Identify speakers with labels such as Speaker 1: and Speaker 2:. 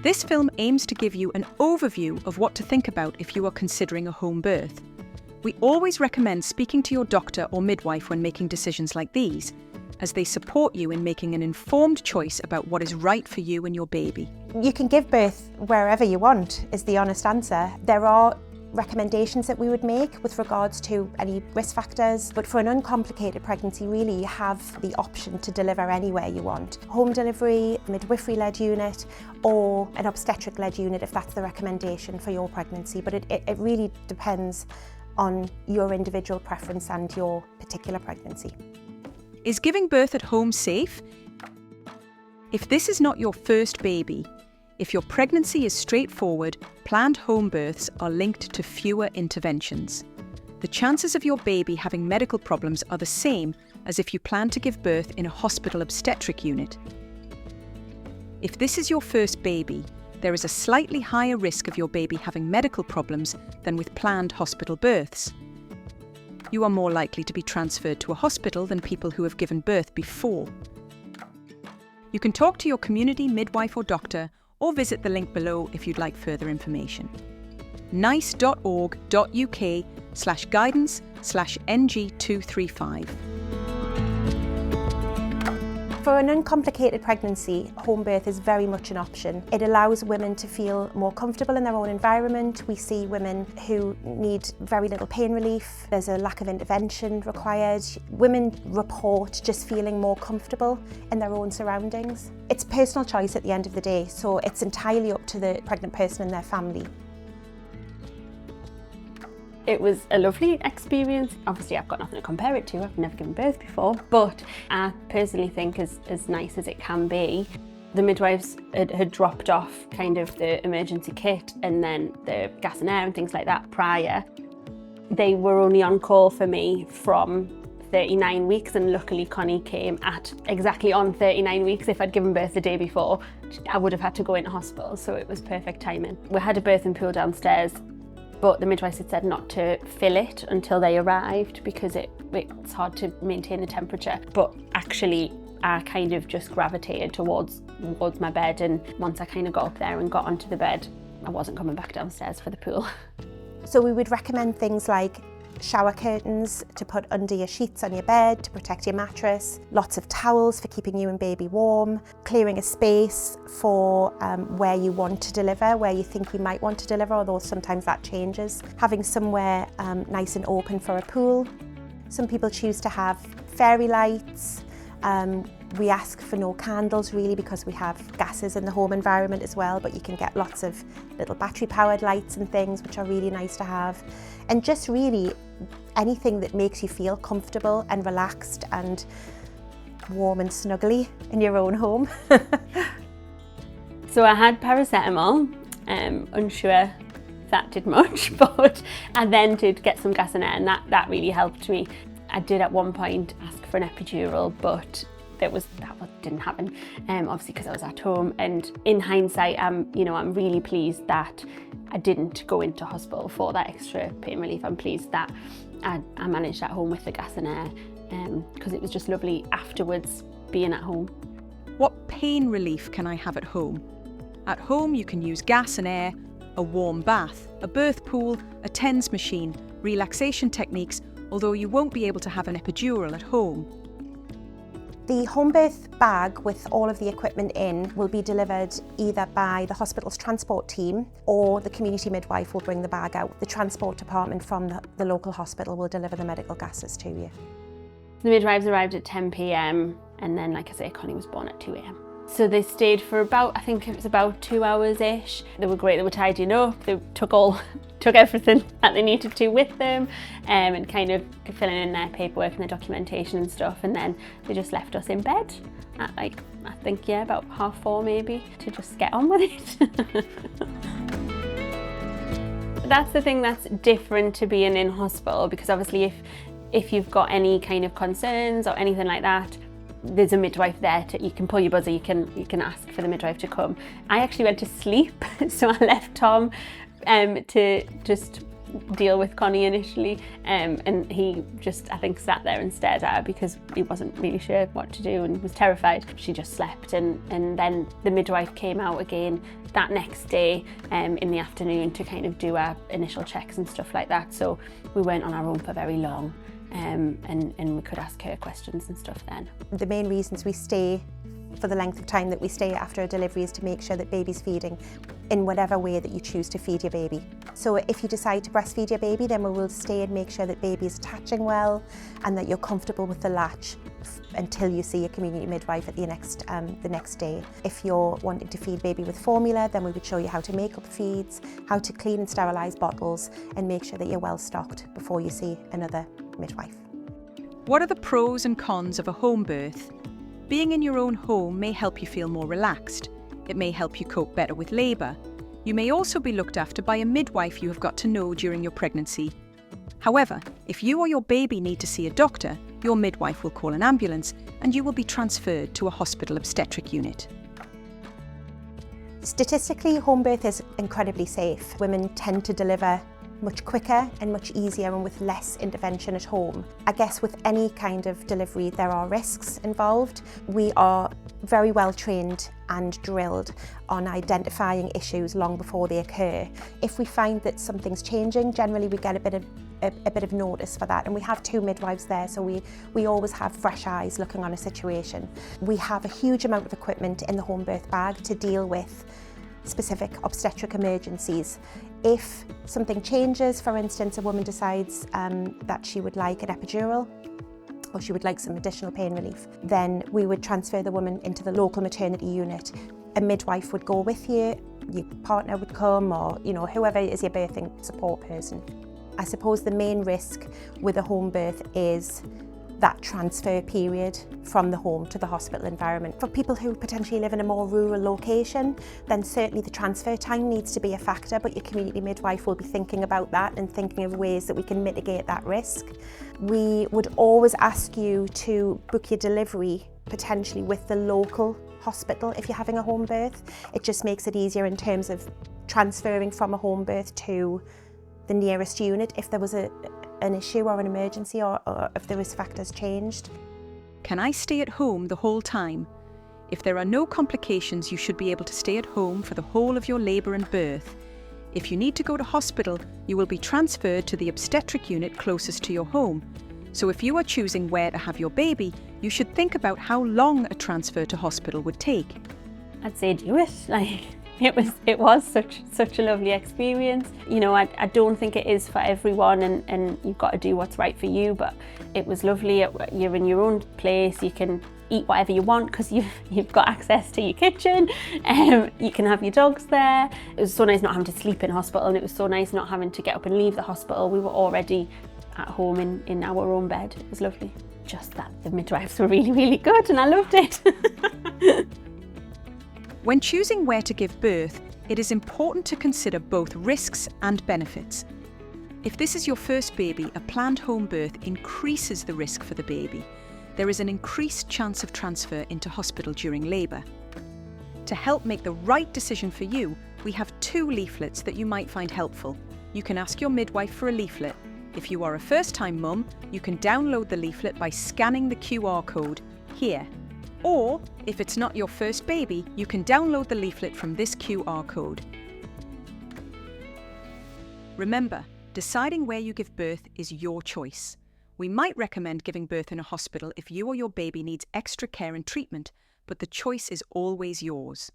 Speaker 1: This film aims to give you an overview of what to think about if you are considering a home birth. We always recommend speaking to your doctor or midwife when making decisions like these, as they support you in making an informed choice about what is right for you and your baby.
Speaker 2: You can give birth wherever you want, is the honest answer. There are recommendations that we would make with regards to any risk factors, but for an uncomplicated pregnancy, really you have the option to deliver anywhere you want. Home delivery, midwifery-led unit, or an obstetric-led unit if that's the recommendation for your pregnancy, but it really depends on your individual preference and your particular pregnancy.
Speaker 1: Is giving birth at home safe? If this is not your first baby, if your pregnancy is straightforward, planned home births are linked to fewer interventions. The chances of your baby having medical problems are the same as if you plan to give birth in a hospital obstetric unit. If this is your first baby, there is a slightly higher risk of your baby having medical problems than with planned hospital births. You are more likely to be transferred to a hospital than people who have given birth before. You can talk to your community midwife or doctor, or visit the link below if you'd like further information. nice.org.uk/guidance/NG235.
Speaker 2: For an uncomplicated pregnancy, home birth is very much an option. It allows women to feel more comfortable in their own environment. We see women who need very little pain relief. There's a lack of intervention required. Women report just feeling more comfortable in their own surroundings. It's personal choice at the end of the day, so it's entirely up to the pregnant person and their family.
Speaker 3: It was a lovely experience. Obviously I've got nothing to compare it to, I've never given birth before, but I personally think as nice as it can be. The midwives had dropped off kind of the emergency kit and then the gas and air and things like that prior. They were only on call for me from 39 weeks and luckily Connie came at exactly on 39 weeks. If I'd given birth the day before, I would have had to go into hospital, so it was perfect timing. We had a birthing pool downstairs, but the midwife had said not to fill it until they arrived because it's hard to maintain the temperature. But actually, I kind of just gravitated towards my bed, and once I kind of got up there and got onto the bed, I wasn't coming back downstairs for the pool.
Speaker 2: So we would recommend things like shower curtains to put under your sheets on your bed to protect your mattress, lots of towels for keeping you and baby warm, clearing a space for where you want to deliver, where you think you might want to deliver, although sometimes that changes, having somewhere nice and open for a pool. Some people choose to have fairy lights. We ask for no candles really because we have gases in the home environment as well, but you can get lots of little battery powered lights and things which are really nice to have. And just really anything that makes you feel comfortable and relaxed and warm and snuggly in your own home.
Speaker 3: So I had paracetamol, unsure if that did much, but I then did get some gas and air and that really helped me. I did at one point ask for an epidural, but that didn't happen, obviously because I was at home. And in hindsight, I'm really pleased that I didn't go into hospital for that extra pain relief. I'm pleased that I managed at home with the gas and air, because it was just lovely afterwards being at home.
Speaker 1: What pain relief can I have at home? At home you can use gas and air, a warm bath, a birth pool, a TENS machine, relaxation techniques, although you won't be able to have an epidural at home.
Speaker 2: The home birth bag with all of the equipment in will be delivered either by the hospital's transport team or the community midwife will bring the bag out. The transport department from the local hospital will deliver the medical gases to you.
Speaker 3: The midwives arrived at 10 p.m. and then, like I say, Connie was born at 2 a.m. So they stayed for I think it was about 2 hours-ish. They were great, they were tidying up, they took everything that they needed to with them, and kind of filling in their paperwork and their documentation and stuff, and then they just left us in bed at I think about 4:30 maybe, to just get on with it. That's the thing that's different to being in hospital, because obviously if you've got any kind of concerns or anything like that, there's a midwife there. You can pull your buzzer, you can ask for the midwife to come. I actually went to sleep, so I left Tom to just deal with Connie initially, and he just, I think, sat there and stared at her because he wasn't really sure what to do and was terrified. She just slept, and then the midwife came out again that next day in the afternoon to kind of do our initial checks and stuff like that. So we weren't on our own for very long, and we could ask her questions and stuff then.
Speaker 2: The main reasons we stay for the length of time that we stay after a delivery is to make sure that baby's feeding in whatever way that you choose to feed your baby. So if you decide to breastfeed your baby, then we will stay and make sure that baby is attaching well and that you're comfortable with the latch until you see your community midwife at the next day. If you're wanting to feed baby with formula, then we would show you how to make up feeds, how to clean and sterilise bottles, and make sure that you're well stocked before you see another midwife.
Speaker 1: What are the pros and cons of a home birth? Being in your own home may help you feel more relaxed. It may help you cope better with labour. You may also be looked after by a midwife you have got to know during your pregnancy. However, if you or your baby need to see a doctor, your midwife will call an ambulance and you will be transferred to a hospital obstetric unit.
Speaker 2: Statistically, home birth is incredibly safe. Women tend to deliver much quicker and much easier and with less intervention at home. I guess with any kind of delivery there are risks involved. We are very well trained and drilled on identifying issues long before they occur. If we find that something's changing, generally we get a bit of notice for that, and we have 2 midwives there, so we always have fresh eyes looking on a situation. We have a huge amount of equipment in the home birth bag to deal with specific obstetric emergencies. If something changes, for instance, a woman decides that she would like an epidural or she would like some additional pain relief, then we would transfer the woman into the local maternity unit. A midwife would go with you, your partner would come, or whoever is your birthing support person. I suppose the main risk with a home birth is that transfer period from the home to the hospital environment. For people who potentially live in a more rural location, then certainly the transfer time needs to be a factor, but your community midwife will be thinking about that and thinking of ways that we can mitigate that risk. We would always ask you to book your delivery potentially with the local hospital if you're having a home birth. It just makes it easier in terms of transferring from a home birth to the nearest unit if there was an issue or an emergency, or if the risk factors changed.
Speaker 1: Can I stay at home the whole time? If there are no complications, you should be able to stay at home for the whole of your labour and birth. If you need to go to hospital, you will be transferred to the obstetric unit closest to your home. So if you are choosing where to have your baby, you should think about how long a transfer to hospital would take.
Speaker 3: I'd say do it. It was such a lovely experience. I don't think it is for everyone, and you've got to do what's right for you, but it was lovely. You're in your own place, you can eat whatever you want because you've got access to your kitchen, you can have your dogs there. It was so nice not having to sleep in hospital, and it was so nice not having to get up and leave the hospital. We were already at home in our own bed. It was lovely. Just that the midwives were really, really good, and I loved it.
Speaker 1: When choosing where to give birth, it is important to consider both risks and benefits. If this is your first baby, a planned home birth increases the risk for the baby. There is an increased chance of transfer into hospital during labour. To help make the right decision for you, we have 2 leaflets that you might find helpful. You can ask your midwife for a leaflet. If you are a first-time mum, you can download the leaflet by scanning the QR code here. Or, if it's not your first baby, you can download the leaflet from this QR code. Remember, deciding where you give birth is your choice. We might recommend giving birth in a hospital if you or your baby needs extra care and treatment, but the choice is always yours.